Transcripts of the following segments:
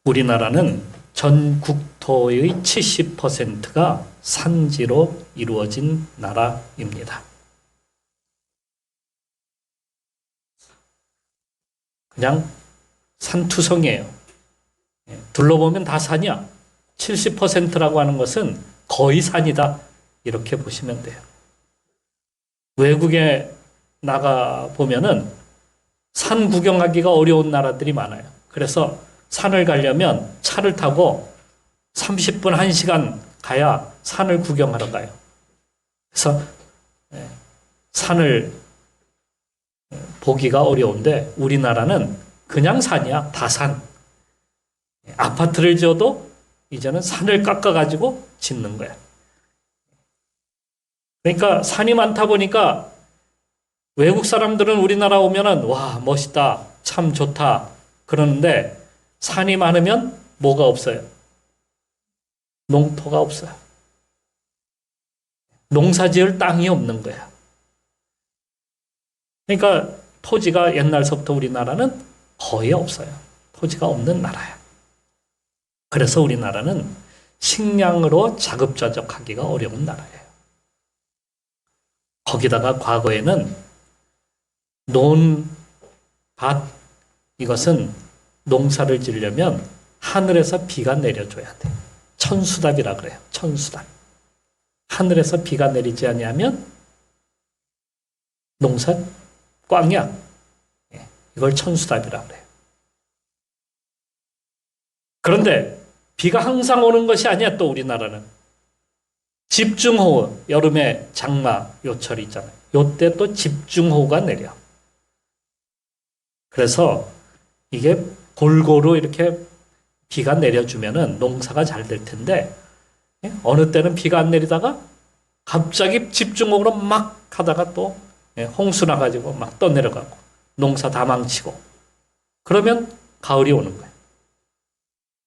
우리나라는 전 국토의 70%가 산지로 이루어진 나라입니다. 그냥 산투성이에요. 둘러보면 다 산이야. 70%라고 하는 것은 거의 산이다. 이렇게 보시면 돼요. 외국에 나가 보면은 산 구경하기가 어려운 나라들이 많아요. 그래서 산을 가려면 차를 타고 30분, 1시간 가야 산을 구경하러 가요. 그래서 산을 보기가 어려운데 우리나라는 그냥 산이야. 다 산. 아파트를 지어도 이제는 산을 깎아가지고 짓는 거야. 그러니까 산이 많다 보니까 외국 사람들은 우리나라 오면은 와, 멋있다. 참 좋다. 그러는데 산이 많으면 뭐가 없어요? 농토가 없어요. 농사 지을 땅이 없는 거야. 그러니까 토지가 옛날서부터 우리나라는 거의 없어요. 토지가 없는 나라야. 그래서 우리나라는 식량으로 자급자족하기가 어려운 나라예요. 거기다가 과거에는 논밭, 이것은 농사를 지으려면 하늘에서 비가 내려줘야 돼. 천수답이라 그래요. 천수답. 하늘에서 비가 내리지 않으면 농사 꽝이야. 이걸 천수답이라 그래요. 그런데 비가 항상 오는 것이 아니야. 또 우리나라는 집중호우, 여름에 장마 요철 있잖아요. 요때 또 집중호우가 내려. 그래서 이게 골고루 이렇게 비가 내려주면은 농사가 잘 될 텐데 어느 때는 비가 안 내리다가 갑자기 집중호우로 막 하다가 또 홍수 나가지고 막 떠내려가고 농사 다 망치고 그러면 가을이 오는 거예요.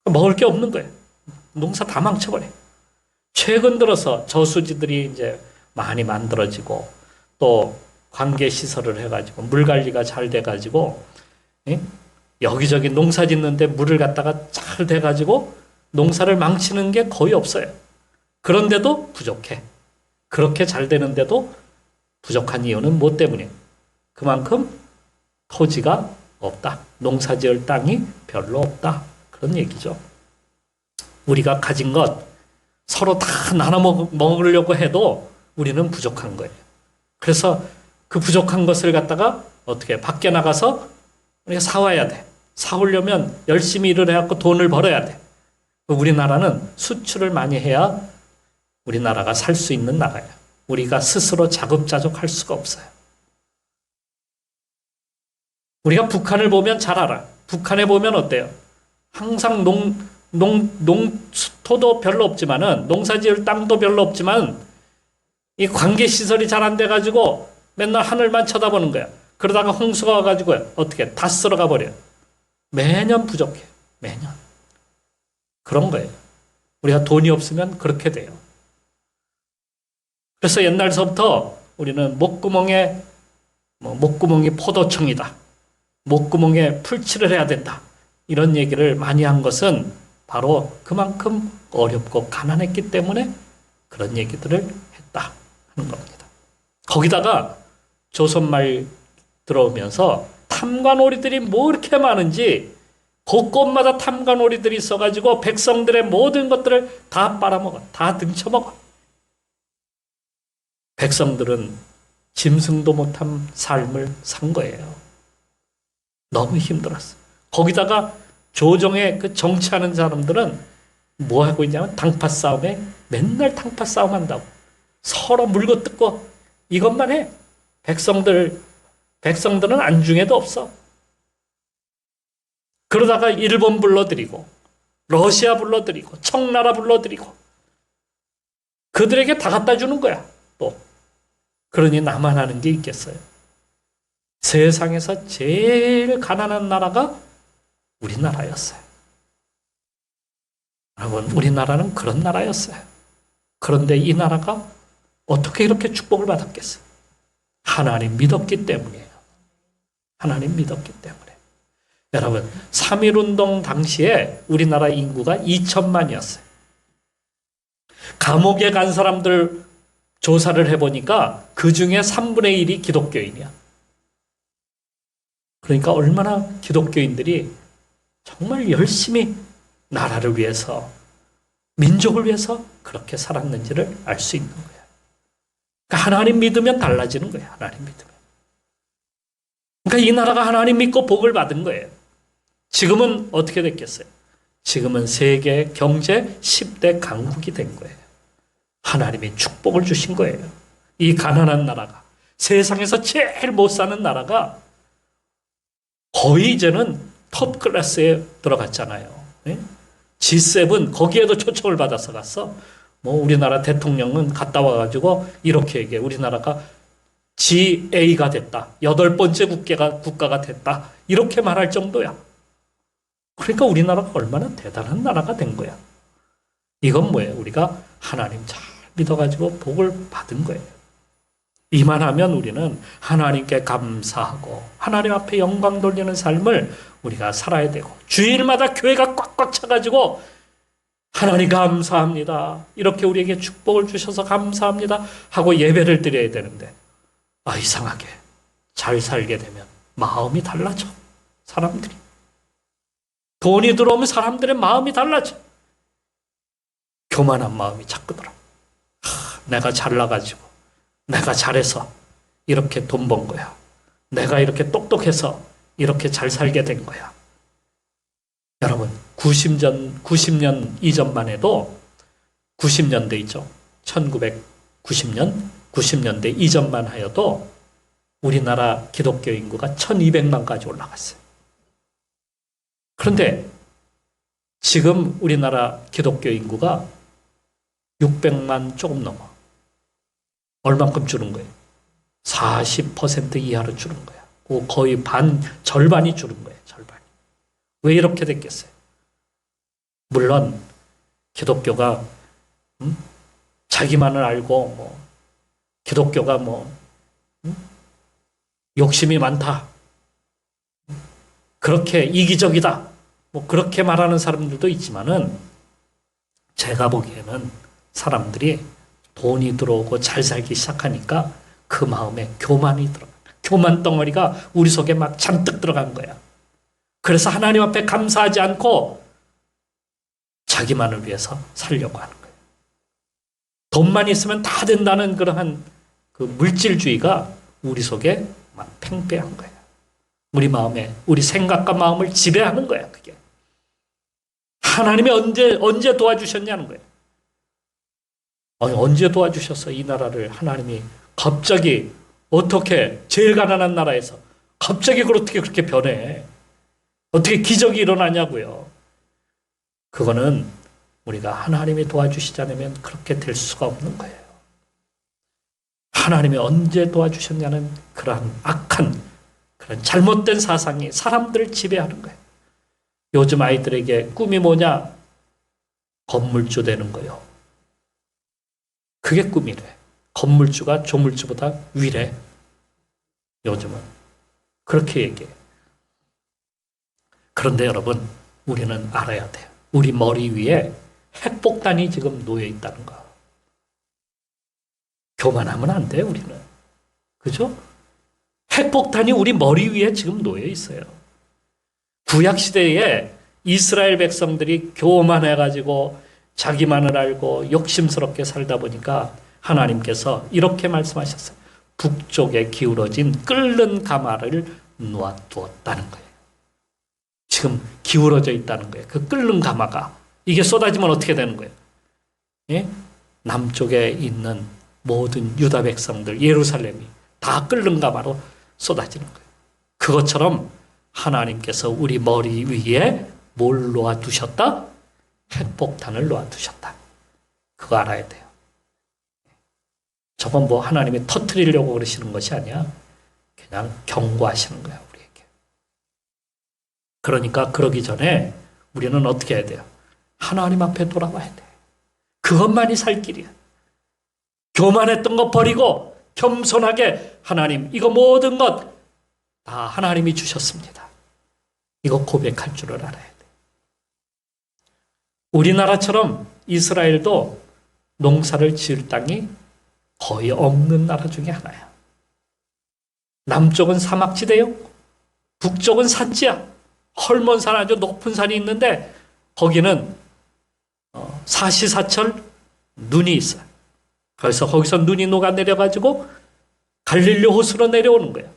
먹을 게 없는 거예요. 농사 다 망쳐버려요. 최근 들어서 저수지들이 이제 많이 만들어지고 또 관계 시설을 해가지고 물 관리가 잘 돼가지고 여기저기 농사 짓는데 물을 갖다가 잘 돼가지고 농사를 망치는 게 거의 없어요. 그런데도 부족해. 그렇게 잘 되는데도 부족한 이유는 뭐 때문이에요? 그만큼 토지가 없다. 농사 지을 땅이 별로 없다. 그런 얘기죠. 우리가 가진 것 서로 다 나눠 먹으려고 해도 우리는 부족한 거예요. 그래서 그 부족한 것을 갖다가 어떻게 밖에 나가서 우리가 사와야 돼. 사오려면 열심히 일을 해갖고 돈을 벌어야 돼. 우리나라는 수출을 많이 해야 우리나라가 살 수 있는 나라예요. 우리가 스스로 자급자족할 수가 없어요. 우리가 북한을 보면 잘 알아. 북한에 보면 어때요? 항상 농토도 별로 없지만은 농사 지을 땅도 별로 없지만 이 관계시설이 잘 안 돼가지고 맨날 하늘만 쳐다보는 거야. 그러다가 홍수가 와가지고 어떻게 다 쓸어가 버려요. 매년 부족해. 매년. 그런 거예요. 우리가 돈이 없으면 그렇게 돼요. 그래서 옛날서부터 우리는 목구멍이 포도청이다. 목구멍에 풀칠을 해야 된다. 이런 얘기를 많이 한 것은 바로 그만큼 어렵고 가난했기 때문에 그런 얘기들을 했다 하는 겁니다. 거기다가 조선말 들어오면서 탐관오리들이 뭐 이렇게 많은지 곳곳마다 탐관오리들이 있어가지고 백성들의 모든 것들을 다 빨아먹어. 다 등쳐먹어. 백성들은 짐승도 못한 삶을 산 거예요. 너무 힘들었어. 거기다가 조정에 그 정치하는 사람들은 뭐 하고 있냐면 당파 싸움에 맨날 당파 싸움 한다고. 서로 물고 뜯고 이것만 해. 백성들은 안중에도 없어. 그러다가 일본 불러들이고 러시아 불러들이고 청나라 불러들이고 그들에게 다 갖다 주는 거야. 또 그러니 나만 하는 게 있겠어요. 세상에서 제일 가난한 나라가 우리나라였어요. 여러분, 우리나라는 그런 나라였어요. 그런데 이 나라가 어떻게 이렇게 축복을 받았겠어요? 하나님 믿었기 때문이에요. 하나님 믿었기 때문에. 여러분, 3.1운동 당시에 우리나라 인구가 2천만이었어요. 감옥에 간 사람들 조사를 해보니까 그 중에 3분의 1이 기독교인이야. 그러니까 얼마나 기독교인들이 정말 열심히 나라를 위해서, 민족을 위해서 그렇게 살았는지를 알 수 있는 거야. 그러니까 하나님 믿으면 달라지는 거야. 하나님 믿으면. 그러니까 이 나라가 하나님 믿고 복을 받은 거예요. 지금은 어떻게 됐겠어요? 지금은 세계 경제 10대 강국이 된 거예요. 하나님이 축복을 주신 거예요. 이 가난한 나라가, 세상에서 제일 못 사는 나라가 거의 이제는 톱 클래스에 들어갔잖아요. G7 거기에도 초청을 받아서 갔어. 뭐 우리나라 대통령은 갔다 와가지고 이렇게 얘기해. 우리나라가 GA가 됐다. 8번째 국가가 됐다. 이렇게 말할 정도야. 그러니까 우리나라가 얼마나 대단한 나라가 된 거야. 이건 뭐예요? 우리가 하나님 잘 믿어가지고 복을 받은 거예요. 이만하면 우리는 하나님께 감사하고 하나님 앞에 영광 돌리는 삶을 우리가 살아야 되고, 주일마다 교회가 꽉꽉 차가지고 하나님 감사합니다, 이렇게 우리에게 축복을 주셔서 감사합니다 하고 예배를 드려야 되는데, 이상하게 잘 살게 되면 마음이 달라져. 사람들이 돈이 들어오면 사람들의 마음이 달라져. 교만한 마음이 자꾸 들어. 내가 잘나가지고, 내가 잘해서 이렇게 돈 번 거야. 내가 이렇게 똑똑해서 이렇게 잘 살게 된 거야. 여러분, 90년 이전만 해도, 90년대 있죠. 1990년, 90년대 이전만 하여도 우리나라 기독교 인구가 1200만까지 올라갔어요. 그런데 지금 우리나라 기독교 인구가 600만 조금 넘어. 얼만큼 줄은 거예요? 40% 이하로 줄은 거야. 거의 절반이 줄은 거예요. 절반이. 왜 이렇게 됐겠어요? 물론 기독교가 자기만을 알고 기독교가 욕심이 많다, 그렇게 이기적이다, 그렇게 말하는 사람들도 있지만은, 제가 보기에는 사람들이 돈이 들어오고 잘 살기 시작하니까 그 마음에 교만이 들어가. 교만 덩어리가 우리 속에 막 잔뜩 들어간 거야. 그래서 하나님 앞에 감사하지 않고 자기만을 위해서 살려고 하는 거예요. 돈만 있으면 다 된다는 그러한 그 물질주의가 우리 속에 막 팽배한 거야. 우리 마음에, 우리 생각과 마음을 지배하는 거야, 그게. 하나님이 언제 도와주셨냐는 거예요. 언제 도와주셨어? 이 나라를 하나님이 갑자기 어떻게, 제일 가난한 나라에서 갑자기 어떻게 그렇게 변해? 어떻게 기적이 일어나냐고요. 그거는 우리가 하나님이 도와주시지 않으면 그렇게 될 수가 없는 거예요. 하나님이 언제 도와주셨냐는 그러한 악한, 그런 잘못된 사상이 사람들을 지배하는 거예요. 요즘 아이들에게 꿈이 뭐냐? 건물주 되는 거예요. 그게 꿈이래. 건물주가 조물주보다 위래. 요즘은 그렇게 얘기해요. 그런데 여러분, 우리는 알아야 돼요. 우리 머리 위에 핵폭탄이 지금 놓여 있다는 거. 교만하면 안 돼요, 우리는. 그죠? 핵폭탄이 우리 머리 위에 지금 놓여 있어요. 구약시대에 이스라엘 백성들이 교만해가지고 자기만을 알고 욕심스럽게 살다 보니까 하나님께서 이렇게 말씀하셨어요. 북쪽에 기울어진 끓는 가마를 놓아두었다는 거예요. 지금 기울어져 있다는 거예요. 그 끓는 가마가, 이게 쏟아지면 어떻게 되는 거예요? 예? 남쪽에 있는 모든 유다 백성들, 예루살렘이 다 끓는 가마로 쏟아지는 거예요. 그것처럼 하나님께서 우리 머리 위에 뭘 놓아두셨다? 핵폭탄을 놓아두셨다. 그거 알아야 돼요. 저건 하나님이 터뜨리려고 그러시는 것이 아니야. 그냥 경고하시는 거야, 우리에게. 그러니까 그러기 전에 우리는 어떻게 해야 돼요? 하나님 앞에 돌아와야 돼. 그것만이 살 길이야. 교만했던 거 버리고 겸손하게, 하나님, 이거 모든 것 다 하나님이 주셨습니다. 이거 고백할 줄을 알아야 돼. 우리나라처럼 이스라엘도 농사를 지을 땅이 거의 없는 나라 중에 하나야. 남쪽은 사막지대요. 북쪽은 산지야. 헐몬산 아주 높은 산이 있는데 거기는 사시사철 눈이 있어요. 그래서 거기서 눈이 녹아내려가지고 갈릴리 호수로 내려오는 거예요.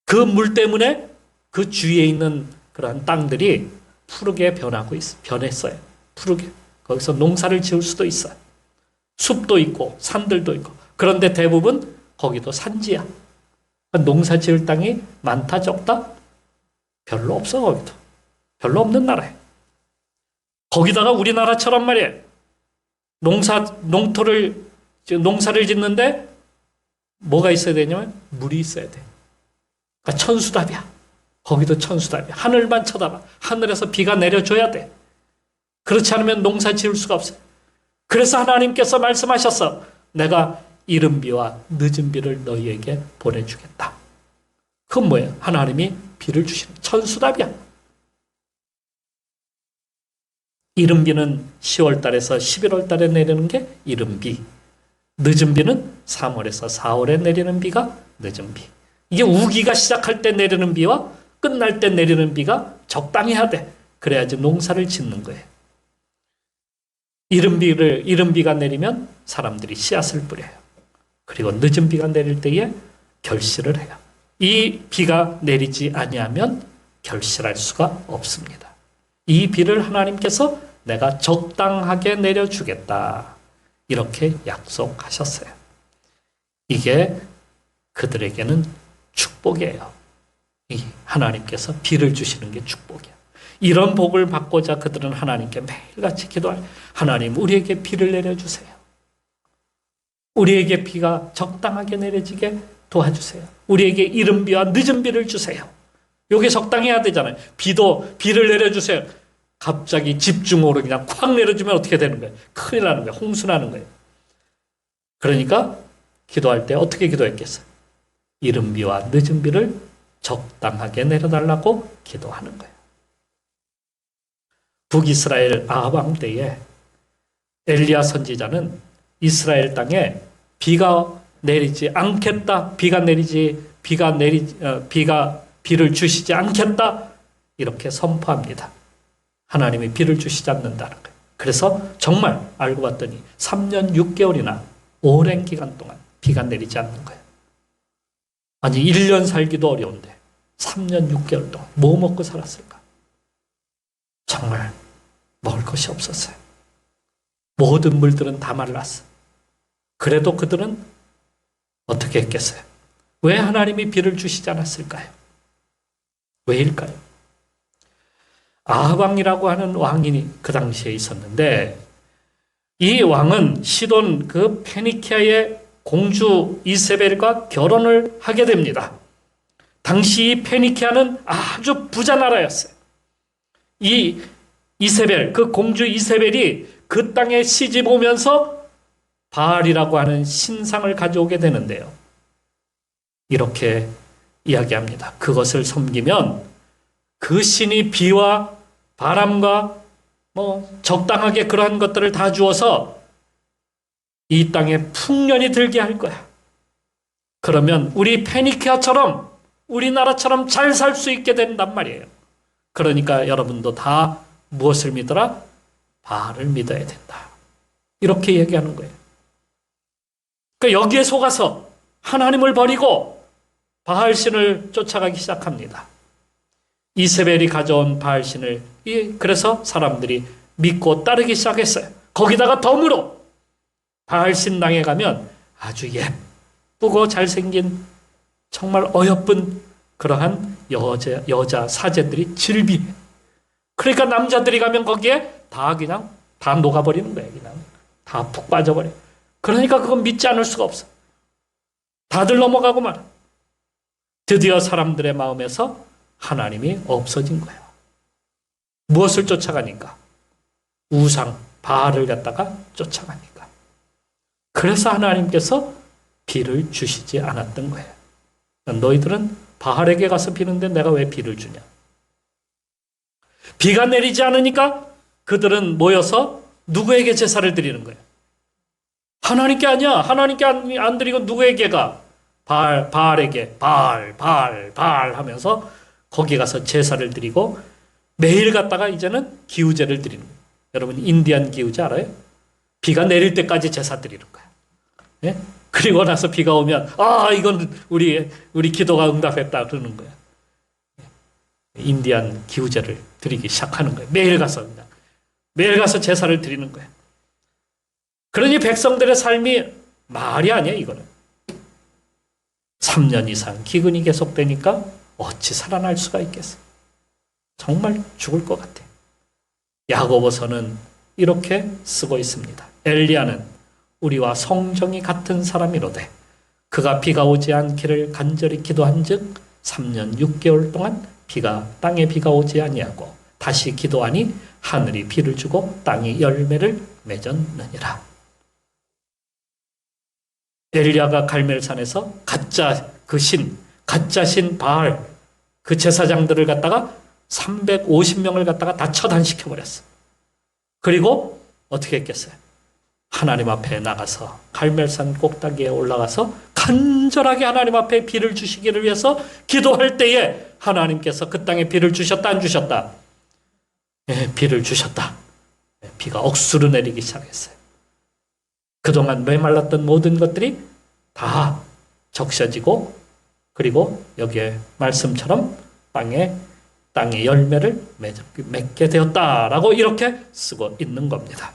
그 물 때문에 그 주위에 있는 그러한 땅들이 푸르게 변했어요. 푸르게. 거기서 농사를 지을 수도 있어요. 숲도 있고 산들도 있고. 그런데 대부분 거기도 산지야. 농사 지을 땅이 많다 적다? 별로 없어. 거기도. 별로 없는 나라예요. 거기다가 우리나라처럼 말이에요. 농사를 짓는데 뭐가 있어야 되냐면 물이 있어야 돼. 그러니까 천수답이야. 거기도 천수답이야. 하늘만 쳐다봐. 하늘에서 비가 내려줘야 돼. 그렇지 않으면 농사 지을 수가 없어요. 그래서 하나님께서 말씀하셨어. 내가 이른 비와 늦은 비를 너희에게 보내주겠다. 그건 뭐예요? 하나님이 비를 주시는 천수답이야. 이른 비는 10월 달에서 11월 달에 내리는 게 이른 비. 늦은 비는 3월에서 4월에 내리는 비가 늦은 비. 이게 우기가 시작할 때 내리는 비와 끝날 때 내리는 비가 적당해야 돼. 그래야지 농사를 짓는 거예요. 이른 비가 내리면 사람들이 씨앗을 뿌려요. 그리고 늦은 비가 내릴 때에 결실을 해요. 이 비가 내리지 아니하면 결실할 수가 없습니다. 이 비를 하나님께서 내가 적당하게 내려주겠다. 이렇게 약속하셨어요. 이게 그들에게는 축복이에요. 하나님께서 비를 주시는 게 축복이야. 이런 복을 받고자 그들은 하나님께 매일같이 기도할 하나님 우리에게 비를 내려주세요. 우리에게 비가 적당하게 내려지게 도와주세요. 우리에게 이른 비와 늦은 비를 주세요. 이게 적당해야 되잖아요. 비를 내려주세요. 갑자기 집중호로 그냥 콱 내려주면 어떻게 되는 거예요? 큰일 나는 거예요. 홍수 나는 거예요. 그러니까 기도할 때 어떻게 기도했겠어요? 이른 비와 늦은 비를 적당하게 내려달라고 기도하는 거예요. 북이스라엘 아합 왕 때에 엘리야 선지자는 이스라엘 땅에 비가 내리지 않겠다. 비를 주시지 않겠다. 이렇게 선포합니다. 하나님이 비를 주시지 않는다는 거예요. 그래서 정말 알고 봤더니 3년 6개월이나 오랜 기간 동안 비가 내리지 않는 거예요. 아니 1년 살기도 어려운데 3년 6개월 동안 뭐 먹고 살았을까? 정말 먹을 것이 없었어요. 모든 물들은 다 말랐어. 그래도 그들은 어떻게 했겠어요? 왜 하나님이 비를 주시지 않았을까요? 왜일까요? 아합 왕이라고 하는 왕이 그 당시에 있었는데 이 왕은 시돈 그 페니키아의 공주 이세벨과 결혼을 하게 됩니다. 당시 이 페니키아는 아주 부자 나라였어요. 이 이세벨, 그 공주 이세벨이 그 땅에 시집 오면서 바알이라고 하는 신상을 가져오게 되는데요. 이렇게 이야기합니다. 그것을 섬기면 그 신이 비와 바람과 적당하게 그러한 것들을 다 주어서 이 땅에 풍년이 들게 할 거야. 그러면 우리 페니키아처럼 우리나라처럼 잘 살 수 있게 된단 말이에요. 그러니까 여러분도 다 무엇을 믿어라? 바알을 믿어야 된다. 이렇게 얘기하는 거예요. 그러니까 여기에 속아서 하나님을 버리고 바알신을 쫓아가기 시작합니다. 이세벨이 가져온 바알신을 그래서 사람들이 믿고 따르기 시작했어요. 거기다가 덤으로 바알신당에 가면 아주 예쁘고 잘생긴 정말 어여쁜 그러한 여자 사제들이 질비해. 그러니까 남자들이 가면 거기에 다 그냥 다 녹아버리는 거예요. 그냥 다 푹 빠져버려. 그러니까 그건 믿지 않을 수가 없어. 다들 넘어가고 말아. 드디어 사람들의 마음에서 하나님이 없어진 거예요. 무엇을 쫓아가니까? 우상, 바알을 갖다가 쫓아가니까. 그래서 하나님께서 비를 주시지 않았던 거예요. 너희들은 바알에게 가서 비는데 내가 왜 비를 주냐? 비가 내리지 않으니까 그들은 모여서 누구에게 제사를 드리는 거예요? 하나님께 아니야. 하나님께 안 드리고 누구에게 가? 바알에게 바알 하면서 거기 가서 제사를 드리고 매일 갔다가 이제는 기우제를 드리는 거예요. 여러분 인디안 기우제 알아요? 비가 내릴 때까지 제사 드리는 거예요. 예? 그리고 나서 비가 오면 이건 우리 기도가 응답했다 그러는 거예요. 인디안 기우제를 드리기 시작하는 거예요. 매일 가서 제사를 드리는 거예요. 그러니 백성들의 삶이 말이 아니에요, 이거는. 3년 이상 기근이 계속되니까 어찌 살아날 수가 있겠어? 정말 죽을 것 같아요. 야고보서는 이렇게 쓰고 있습니다. 엘리야는 우리와 성정이 같은 사람이로되 그가 비가 오지 않기를 간절히 기도한즉 3년 6개월 동안 땅에 비가 오지 아니하고 다시 기도하니 하늘이 비를 주고 땅이 열매를 맺었느니라. 엘리야가 갈멜산에서 가짜 신 바알 그 제사장들을 갖다가 350명을 갖다가 다 처단시켜 버렸어. 그리고 어떻게 했겠어요? 하나님 앞에 나가서 갈멜산 꼭대기에 올라가서 간절하게 하나님 앞에 비를 주시기를 위해서 기도할 때에 하나님께서 그 땅에 비를 주셨다 안 주셨다? 예, 비를 주셨다. 비가 억수로 내리기 시작했어요. 그동안 메말랐던 모든 것들이 다 적셔지고 그리고 여기에 말씀처럼 땅에 열매를 맺게 되었다라고 이렇게 쓰고 있는 겁니다.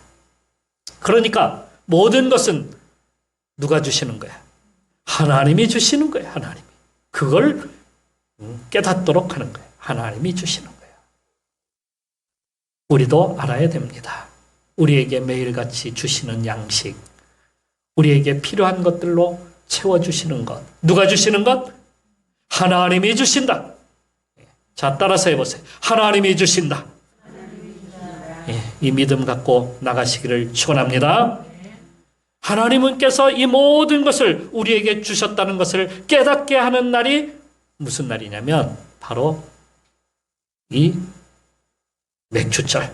그러니까 모든 것은 누가 주시는 거야? 하나님이 주시는 거예요. 하나님이. 그걸 깨닫도록 하는 거예요. 하나님이 주시는 거예요. 우리도 알아야 됩니다. 우리에게 매일같이 주시는 양식, 우리에게 필요한 것들로 채워주시는 것. 누가 주시는 것? 하나님이 주신다. 자, 따라서 해보세요. 하나님이 주신다. 이 믿음 갖고 나가시기를 축원합니다. 하나님께서 이 모든 것을 우리에게 주셨다는 것을 깨닫게 하는 날이 무슨 날이냐면 바로 이 맥주절,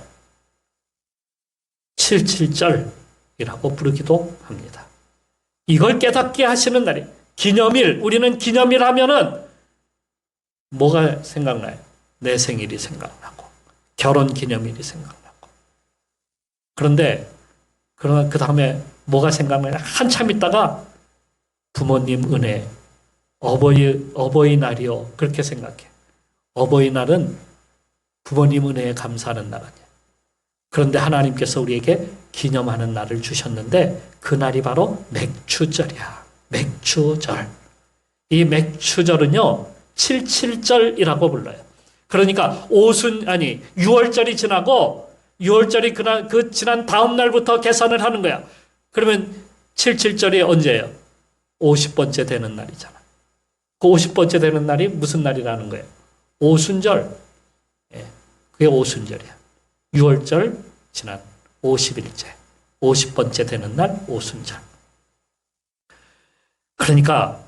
77절이라고 부르기도 합니다. 이걸 깨닫게 하시는 날이 기념일, 우리는 기념일 하면은 뭐가 생각나요? 내 생일이 생각나고 결혼 기념일이 생각나고 그런데 그 다음에 뭐가 생각나요? 한참 있다가 부모님 은혜, 어버이날이요. 그렇게 생각해. 어버이날은 부모님 은혜에 감사하는 날 아니에요. 그런데 하나님께서 우리에게 기념하는 날을 주셨는데 그 날이 바로 맥추절이야. 맥추절. 이 맥추절은요. 77절이라고 불러요. 그러니까 6월절이 지나고 6월절이 그 지난 다음 날부터 계산을 하는 거야. 그러면 77절이 언제예요? 50번째 되는 날이잖아. 그 50번째 되는 날이 무슨 날이라는 거예요? 오순절. 그게 오순절이야. 6월절 지난 50일째. 50번째 되는 날 오순절. 그러니까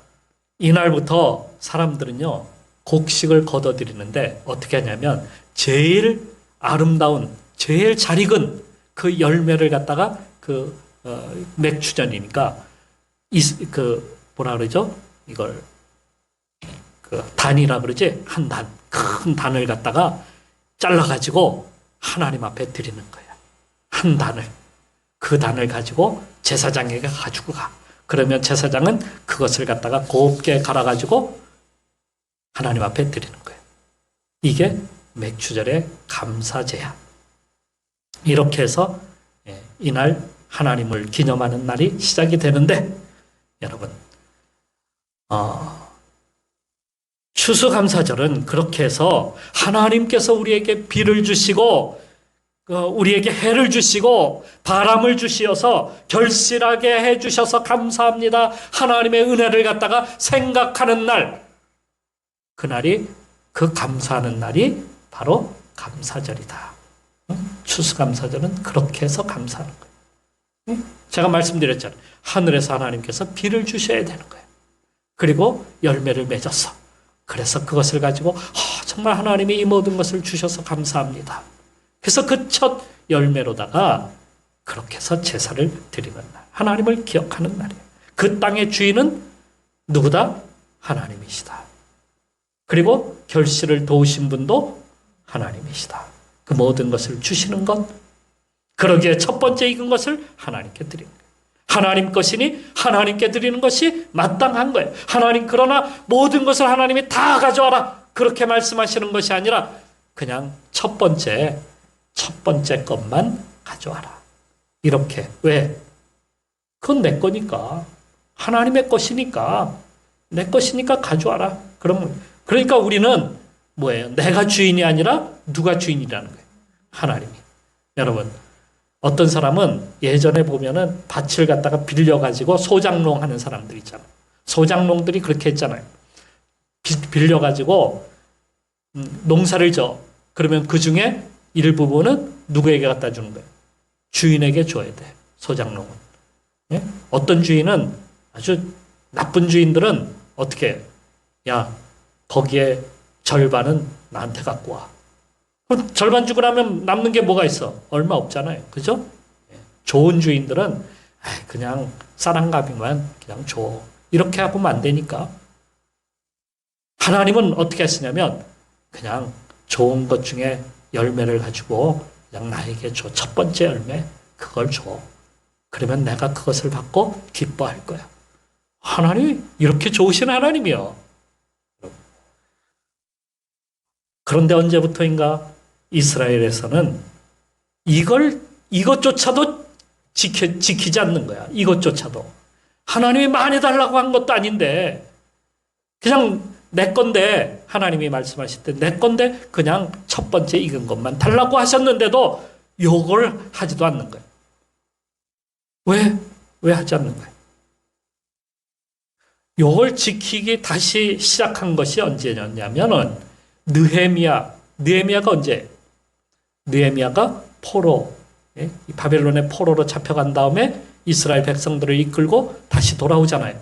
이날부터 사람들은요. 곡식을 거둬들이는데 어떻게 하냐면 제일 아름다운 제일 잘 익은 그 열매를 갖다가 맥추전이니까 뭐라 그러죠? 이걸 단이라 그러지? 한 단, 큰 단을 갖다가 잘라가지고 하나님 앞에 드리는 거예요. 한 단을. 그 단을 가지고 제사장에게 가지고 가. 그러면 제사장은 그것을 갖다가 곱게 갈아가지고 하나님 앞에 드리는 거예요. 이게 맥추절의 감사제야. 이렇게 해서 이날 하나님을 기념하는 날이 시작이 되는데 여러분 추수감사절은 그렇게 해서 하나님께서 우리에게 비를 주시고 우리에게 해를 주시고 바람을 주시어서 결실하게 해주셔서 감사합니다. 하나님의 은혜를 갖다가 생각하는 날, 그날이 그 감사하는 날이 바로 감사절이다. 추수감사절은 그렇게 해서 감사하는 거예요. 제가 말씀드렸잖아요. 하늘에서 하나님께서 비를 주셔야 되는 거예요. 그리고 열매를 맺어서 그래서 그것을 가지고 정말 하나님이 이 모든 것을 주셔서 감사합니다. 그래서 그 첫 열매로다가 그렇게 해서 제사를 드리는 날, 하나님을 기억하는 날이에요. 그 땅의 주인은 누구다? 하나님이시다. 그리고 결실을 도우신 분도 하나님이시다. 그 모든 것을 주시는 것, 그러기에 첫 번째 익은 것을 하나님께 드리는 거예요. 하나님 것이니 하나님께 드리는 것이 마땅한 거예요. 하나님, 그러나 모든 것을 하나님이 다 가져와라, 그렇게 말씀하시는 것이 아니라 그냥 첫 번째 것만 가져와라. 이렇게. 왜? 그건 내 거니까. 하나님의 것이니까. 내 것이니까 가져와라. 그러니까 우리는 뭐예요? 내가 주인이 아니라 누가 주인이라는 거예요? 하나님이. 여러분, 어떤 사람은 예전에 보면은 밭을 갖다가 빌려가지고 소장농 하는 사람들 있잖아요. 소장농들이 그렇게 했잖아요. 빌려가지고 농사를 져. 그러면 그 중에 일부분은 누구에게 갖다 주는 거예요? 주인에게 줘야 돼. 소장농은. 예? 어떤 주인은, 아주 나쁜 주인들은 어떻게 해요? 야, 거기에 절반은 나한테 갖고 와. 그럼 절반 주고 나면 남는 게 뭐가 있어? 얼마 없잖아요. 그죠? 좋은 주인들은 그냥 쌀한가비만 그냥 줘. 이렇게 하면 안 되니까. 하나님은 어떻게 했으냐면 그냥 좋은 것 중에 열매를 가지고 그냥 나에게 줘. 첫 번째 열매, 그걸 줘. 그러면 내가 그것을 받고 기뻐할 거야. 하나님이 이렇게 좋으신 하나님이요. 그런데 언제부터인가 이스라엘에서는 이것조차도 지키지 않는 거야. 이것조차도. 하나님이 많이 달라고 한 것도 아닌데, 그냥 내 건데, 하나님이 말씀하실 때 내 건데, 그냥 첫 번째 익은 것만 달라고 하셨는데도 요걸 하지도 않는 거야. 왜 하지 않는 거야? 요걸 지키기 다시 시작한 것이 언제였냐면은, 느헤미야가 언제? 느헤미야가 포로, 바벨론의 포로로 잡혀간 다음에 이스라엘 백성들을 이끌고 다시 돌아오잖아요.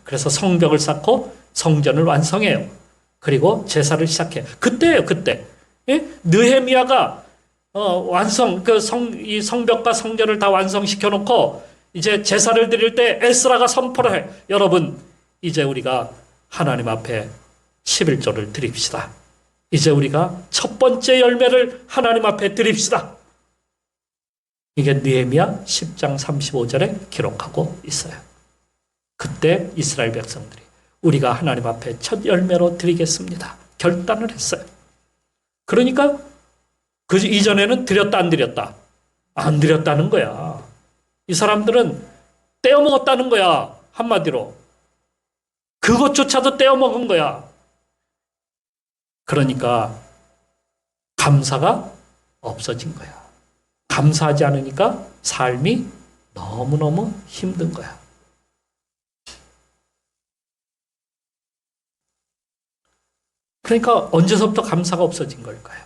그래서 성벽을 쌓고 성전을 완성해요. 그리고 제사를 시작해요. 그때예요, 그때. 느헤미야가 이 성벽과 성전을 다 완성시켜 놓고 이제 제사를 드릴 때 에스라가 선포를 해. 여러분, 이제 우리가 하나님 앞에 11조를 드립시다. 이제 우리가 첫 번째 열매를 하나님 앞에 드립시다. 이게 느헤미야 10장 35절에 기록하고 있어요. 그때 이스라엘 백성들이 우리가 하나님 앞에 첫 열매로 드리겠습니다. 결단을 했어요. 그러니까 그 이전에는 드렸다 안 드렸다? 안 드렸다는 거야. 이 사람들은 떼어먹었다는 거야. 한마디로. 그것조차도 떼어먹은 거야. 그러니까 감사가 없어진 거야. 감사하지 않으니까 삶이 너무너무 힘든 거야. 그러니까 언제서부터 감사가 없어진 걸까요?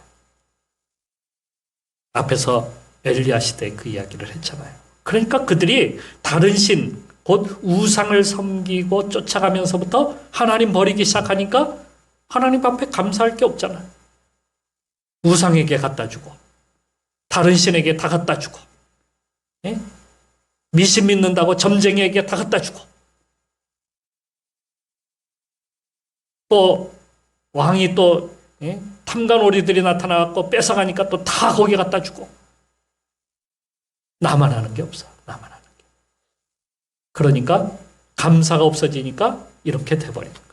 앞에서 엘리야 시대에 그 이야기를 했잖아요. 그러니까 그들이 다른 신, 곧 우상을 섬기고 쫓아가면서부터 하나님 버리기 시작하니까 하나님 앞에 감사할 게 없잖아요. 우상에게 갖다 주고 다른 신에게 다 갖다 주고 미신 믿는다고 점쟁이에게 다 갖다 주고 또 왕이 또 탐관오리들이 나타나고 뺏어가니까 또 다 거기에 갖다 주고 나만 하는 게 없어. 나만 하는 게. 그러니까 감사가 없어지니까 이렇게 돼버리는 거예요.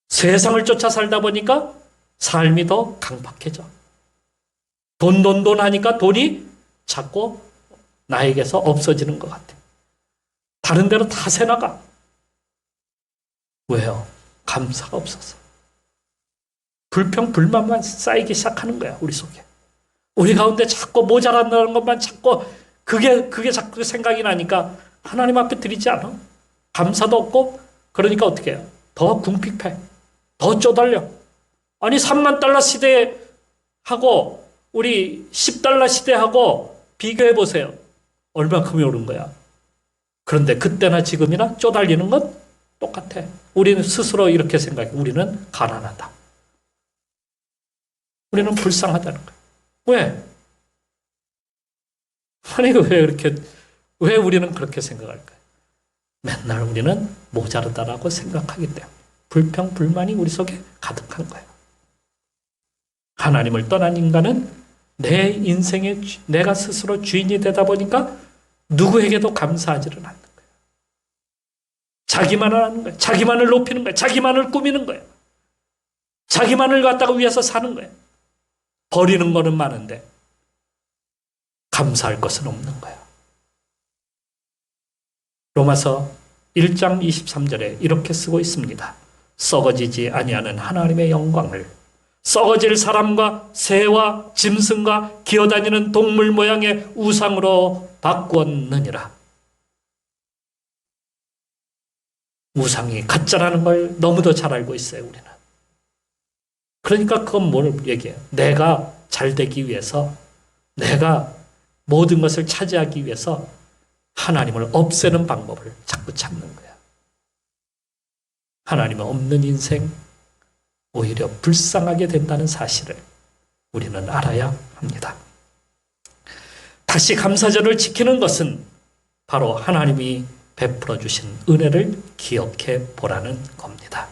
세상을 쫓아 살다 보니까 삶이 더 강박해져. 돈 하니까 돈이 자꾸 나에게서 없어지는 것 같아. 다른 데로 다 새나가. 왜요? 감사가 없어서. 불평, 불만만 쌓이기 시작하는 거야, 우리 속에. 우리 가운데 자꾸 모자란다는 것만 자꾸 그게 자꾸 생각이 나니까 하나님 앞에 드리지 않아. 감사도 없고, 그러니까 어떻게 해요? 더 궁핍해. 더 쪼달려. 아니, 3만 달러 시대하고 우리 10달러 시대하고 비교해 보세요. 얼마큼이 오른 거야. 그런데 그때나 지금이나 쪼달리는 건 똑같아. 우리는 스스로 이렇게 생각해. 우리는 가난하다. 우리는 불쌍하다는 거야. 왜? 아니, 왜 우리는 그렇게 생각할까요? 맨날 우리는 모자르다라고 생각하기 때문에 불평, 불만이 우리 속에 가득한 거예요. 하나님을 떠난 인간은 내 인생의 내가 스스로 주인이 되다 보니까 누구에게도 감사하지는 않는 거예요. 자기만을 하는 거예요. 자기만을 높이는 거예요. 자기만을 꾸미는 거예요. 자기만을 갖다가 위해서 사는 거예요. 버리는 거는 많은데 감사할 것은 없는 거예요. 로마서 1장 23절에 이렇게 쓰고 있습니다. 썩어지지 아니하는 하나님의 영광을 썩어질 사람과 새와 짐승과 기어다니는 동물 모양의 우상으로 바꾸었느니라. 우상이 가짜라는 걸 너무도 잘 알고 있어요, 우리는. 그러니까 그건 뭘 얘기해요? 내가 잘 되기 위해서, 내가 모든 것을 차지하기 위해서 하나님을 없애는 방법을 자꾸 찾는 거야. 하나님 없는 인생, 오히려 불쌍하게 된다는 사실을 우리는 알아야 합니다. 다시 감사절을 지키는 것은 바로 하나님이 베풀어 주신 은혜를 기억해 보라는 겁니다.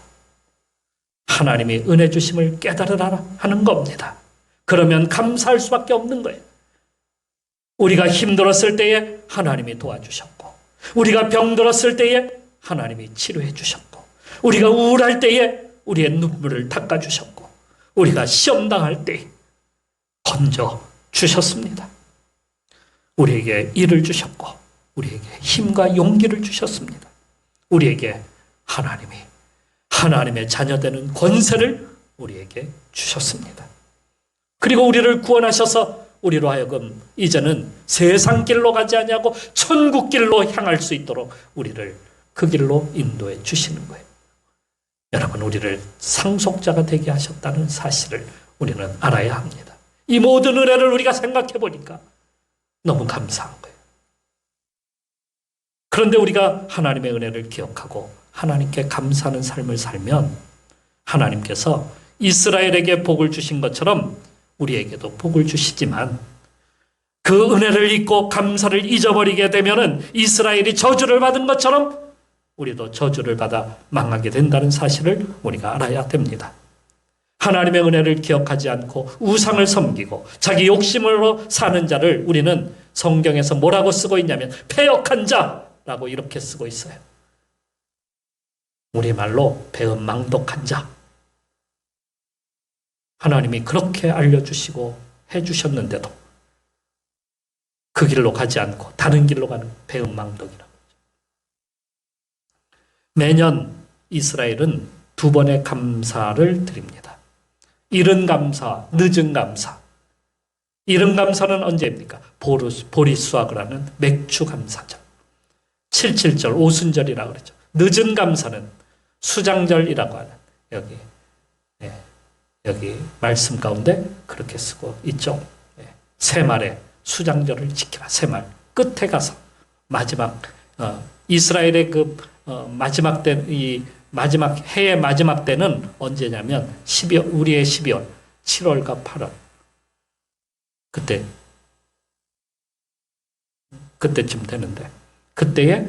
하나님이 은혜 주심을 깨달으라 하는 겁니다. 그러면 감사할 수밖에 없는 거예요. 우리가 힘들었을 때에 하나님이 도와주셨고, 우리가 병들었을 때에 하나님이 치료해 주셨고, 우리가 우울할 때에 우리의 눈물을 닦아주셨고, 우리가 시험당할 때 건져 주셨습니다. 우리에게 일을 주셨고, 우리에게 힘과 용기를 주셨습니다. 우리에게 하나님의 자녀되는 권세를 우리에게 주셨습니다. 그리고 우리를 구원하셔서 우리로 하여금 이제는 세상 길로 가지 아니하고 천국 길로 향할 수 있도록 우리를 그 길로 인도해 주시는 거예요. 여러분, 우리를 상속자가 되게 하셨다는 사실을 우리는 알아야 합니다. 이 모든 은혜를 우리가 생각해 보니까 너무 감사한 거예요. 그런데 우리가 하나님의 은혜를 기억하고 하나님께 감사하는 삶을 살면 하나님께서 이스라엘에게 복을 주신 것처럼 우리에게도 복을 주시지만, 그 은혜를 잊고 감사를 잊어버리게 되면은 이스라엘이 저주를 받은 것처럼 우리도 저주를 받아 망하게 된다는 사실을 우리가 알아야 됩니다. 하나님의 은혜를 기억하지 않고 우상을 섬기고 자기 욕심으로 사는 자를 우리는 성경에서 뭐라고 쓰고 있냐면 패역한 자라고 이렇게 쓰고 있어요. 우리말로 배은망덕한 자. 하나님이 그렇게 알려주시고 해주셨는데도 그 길로 가지 않고 다른 길로 가는 배은망덕이라고. 매년 이스라엘은 2번의 감사를 드립니다. 이른 감사, 늦은 감사. 이른 감사는 언제입니까? 보리수확을 하는 맥주 감사절. 7.7절, 오순절이라고 그러죠. 늦은 감사는 수장절이라고 하는, 여기 말씀 가운데 그렇게 쓰고 있죠. 새말에 수장절을 지키라. 새말 끝에 가서 마지막 이스라엘의 마지막 때, 이 마지막 해의 마지막 때는 언제냐면 우리의 12월 7월과 8월 그때쯤 되는데, 그때에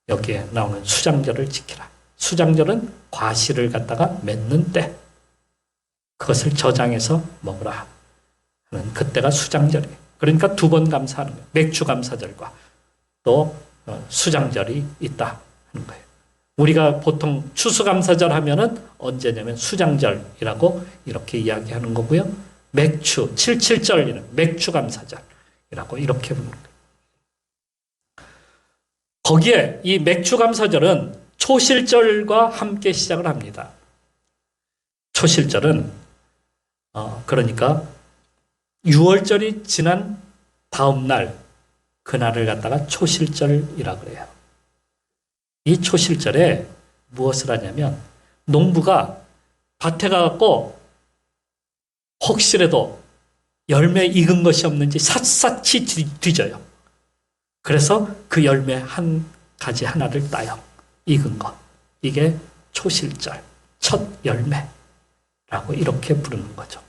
여기에 나오는 수장절을 지키라. 수장절은 과실을 갖다가 맺는 때, 그것을 저장해서 먹으라 하는 그때가 수장절이에요. 그러니까 2번 감사하는 거예요. 맥주 감사절과 또 수장절이 있다 하는 거예요. 우리가 보통 추수감사절 하면은 언제냐면 수장절이라고 이렇게 이야기하는 거고요. 맥주 7.7절이는 맥주감사절이라고 이렇게 부르는 거예요. 거기에 이 맥주감사절은 초실절과 함께 시작을 합니다. 초실절은 그러니까 6월절이 지난 다음 날, 그날을 갖다가 초실절이라고 그래요. 이 초실절에 무엇을 하냐면 농부가 밭에 가갖고 혹시라도 열매 익은 것이 없는지 샅샅이 뒤져요. 그래서 그 열매 한 가지 하나를 따요. 익은 것. 이게 초실절, 첫 열매라고 이렇게 부르는 거죠.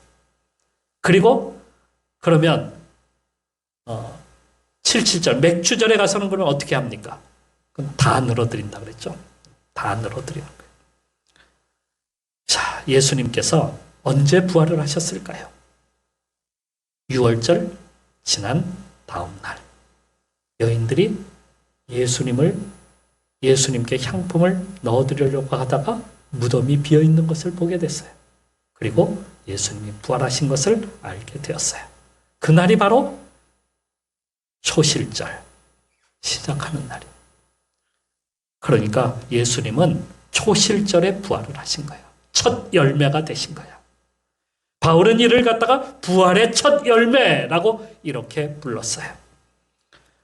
그리고 그러면 77절 맥주절에 가서는 그러면 어떻게 합니까? 그럼 다 늘어드린다 그랬죠. 다 늘어드리는 거예요. 자, 예수님께서 언제 부활을 하셨을까요? 6월절 지난 다음 날 여인들이 예수님께 향품을 넣어드리려고 하다가 무덤이 비어있는 것을 보게 됐어요. 그리고 예수님이 부활하신 것을 알게 되었어요. 그날이 바로 초실절 시작하는 날이에요. 그러니까 예수님은 초실절에 부활을 하신 거예요. 첫 열매가 되신 거예요. 바울은 이를 갖다가 부활의 첫 열매라고 이렇게 불렀어요.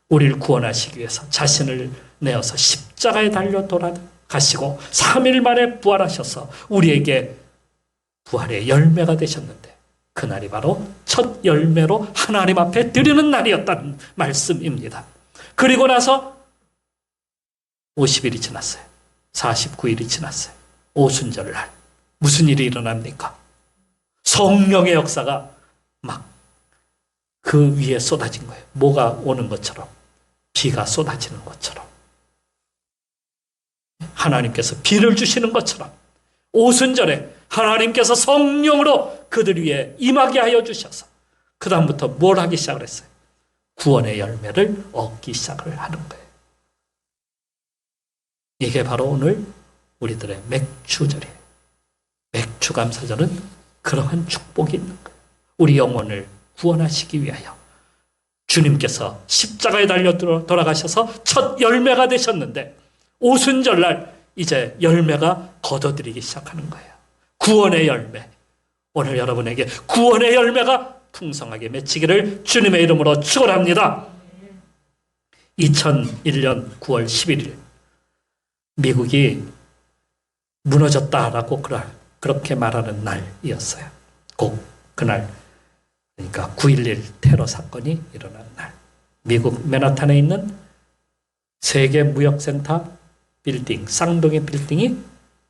우리를 구원하시기 위해서 자신을 내어서 십자가에 달려 돌아가시고 3일 만에 부활하셔서 우리에게 부활의 열매가 되셨는데 그날이 바로 첫 열매로 하나님 앞에 드리는 날이었다는 말씀입니다. 그리고 나서 50일이 지났어요. 49일이 지났어요. 오순절날 무슨 일이 일어납니까? 성령의 역사가 막 그 위에 쏟아진 거예요. 뭐가 오는 것처럼, 비가 쏟아지는 것처럼, 하나님께서 비를 주시는 것처럼 오순절에 하나님께서 성령으로 그들 위에 임하게 하여 주셔서 그 다음부터 뭘 하기 시작을 했어요? 구원의 열매를 얻기 시작을 하는 거예요. 이게 바로 오늘 우리들의 맥주절이에요. 맥주감사절은 그러한 축복이 있는 거예요. 우리 영혼을 구원하시기 위하여 주님께서 십자가에 달려 돌아가셔서 첫 열매가 되셨는데 오순절날 이제 열매가 걷어들이기 시작하는 거예요. 구원의 열매. 오늘 여러분에게 구원의 열매가 풍성하게 맺히기를 주님의 이름으로 축원합니다. 2001년 9월 11일 미국이 무너졌다라고 그렇게 말하는 날이었어요. 곧 그날, 그러니까 9.11 테러 사건이 일어난 날, 미국 맨하탄에 있는 세계무역센터 빌딩, 쌍둥이 빌딩이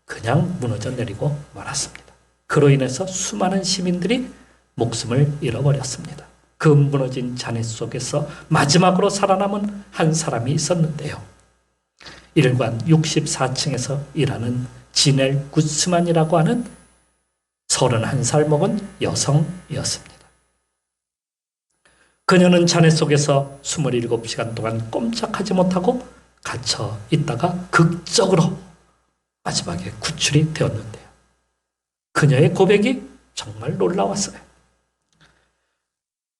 그냥 무너져 내리고 말았습니다. 그로 인해서 수많은 시민들이 목숨을 잃어버렸습니다. 그 무너진 잔해 속에서 마지막으로 살아남은 한 사람이 있었는데요. 일관 64층에서 일하는 지넬 구스만이라고 하는 31살 먹은 여성이었습니다. 그녀는 잔해 속에서 27시간 동안 꼼짝하지 못하고 갇혀 있다가 극적으로 마지막에 구출이 되었는데요. 그녀의 고백이 정말 놀라웠어요.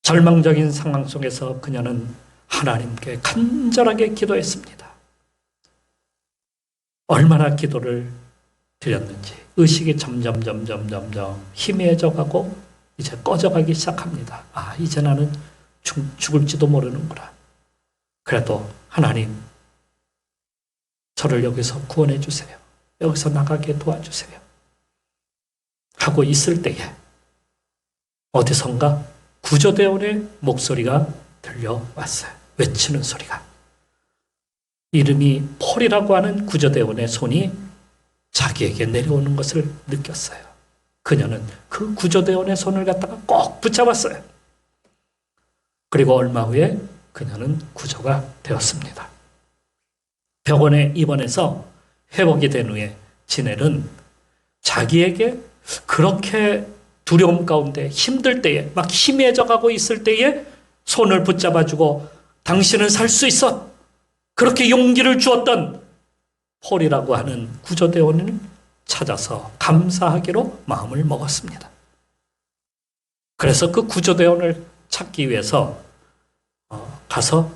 절망적인 상황 속에서 그녀는 하나님께 간절하게 기도했습니다. 얼마나 기도를 드렸는지 의식이 점점 희미해져 가고 이제 꺼져가기 시작합니다. 아, 이제 나는 죽을지도 모르는구나. 그래도 하나님, 저를 여기서 구원해 주세요. 여기서 나가게 도와주세요. 하고 있을 때에 어디선가 구조대원의 목소리가 들려왔어요. 외치는 소리가. 이름이 폴이라고 하는 구조대원의 손이 자기에게 내려오는 것을 느꼈어요. 그녀는 그 구조대원의 손을 갖다가 꼭 붙잡았어요. 그리고 얼마 후에 그녀는 구조가 되었습니다. 병원에 입원해서 회복이 된 후에 지넬은 자기에게 그렇게 두려움 가운데 힘들 때에 막 희미해져 가고 있을 때에 손을 붙잡아주고 당신은 살 수 있어. 그렇게 용기를 주었던 폴이라고 하는 구조대원을 찾아서 감사하기로 마음을 먹었습니다. 그래서 그 구조대원을 찾기 위해서 가서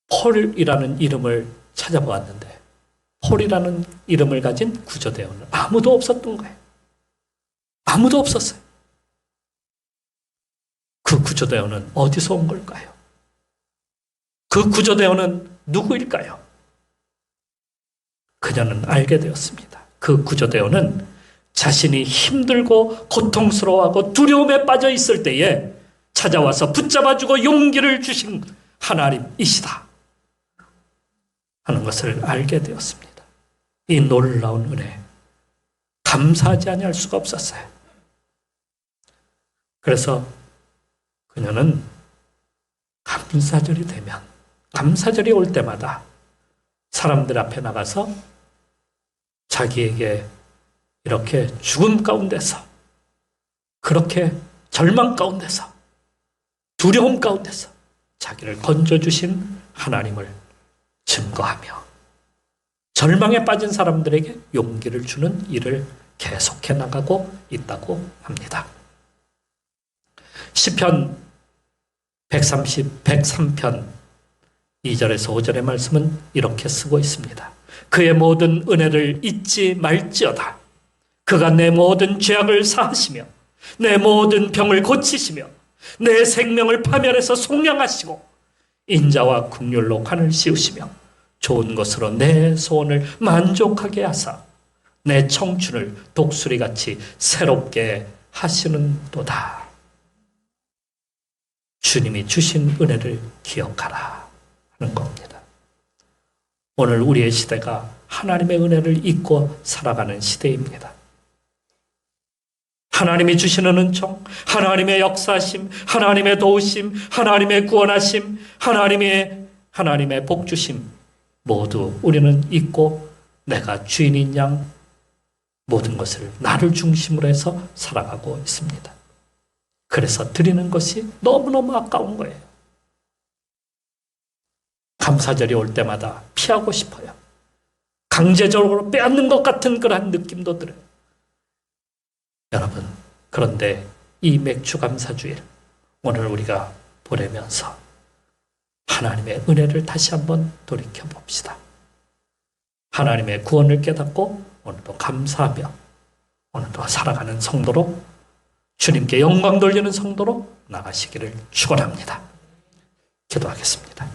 폴이라는 이름을 찾아보았는데 폴이라는 이름을 가진 구조대원은 아무도 없었던 거예요. 아무도 없었어요. 그 구조대원은 어디서 온 걸까요? 그 구조대원은 누구일까요? 그녀는 알게 되었습니다. 그 구조대원은 자신이 힘들고 고통스러워하고 두려움에 빠져 있을 때에 찾아와서 붙잡아주고 용기를 주신 하나님이시다. 하는 것을 알게 되었습니다. 이 놀라운 은혜, 감사하지 아니할 수가 없었어요. 그래서 그녀는 감사절이 되면, 감사절이 올 때마다 사람들 앞에 나가서 자기에게 이렇게 죽음 가운데서, 그렇게 절망 가운데서, 두려움 가운데서 자기를 건져주신 하나님을 증거하며 절망에 빠진 사람들에게 용기를 주는 일을 계속해 나가고 있다고 합니다. 시편 103편 2절에서 5절의 말씀은 이렇게 쓰고 있습니다. 그의 모든 은혜를 잊지 말지어다. 그가 내 모든 죄악을 사하시며 내 모든 병을 고치시며 내 생명을 파멸해서 속량하시고 인자와 긍휼로 관을 씌우시며 좋은 것으로 내 소원을 만족하게 하사 내 청춘을 독수리같이 새롭게 하시는도다. 주님이 주신 은혜를 기억하라 하는 겁니다. 오늘 우리의 시대가 하나님의 은혜를 잊고 살아가는 시대입니다. 하나님이 주시는 은총, 하나님의 역사심, 하나님의 도우심, 하나님의 구원하심, 하나님의 복주심 모두 우리는 잊고 내가 주인인 양 모든 것을 나를 중심으로 해서 살아가고 있습니다. 그래서 드리는 것이 너무너무 아까운 거예요. 감사절이 올 때마다 피하고 싶어요. 강제적으로 빼앗는 것 같은 그러한 느낌도 들어요. 여러분, 그런데 이 맥주 감사주일 오늘 우리가 보내면서 하나님의 은혜를 다시 한번 돌이켜 봅시다. 하나님의 구원을 깨닫고 오늘도 감사하며 오늘도 살아가는 성도로 주님께 영광 돌리는 성도로 나가시기를 축원합니다. 기도하겠습니다.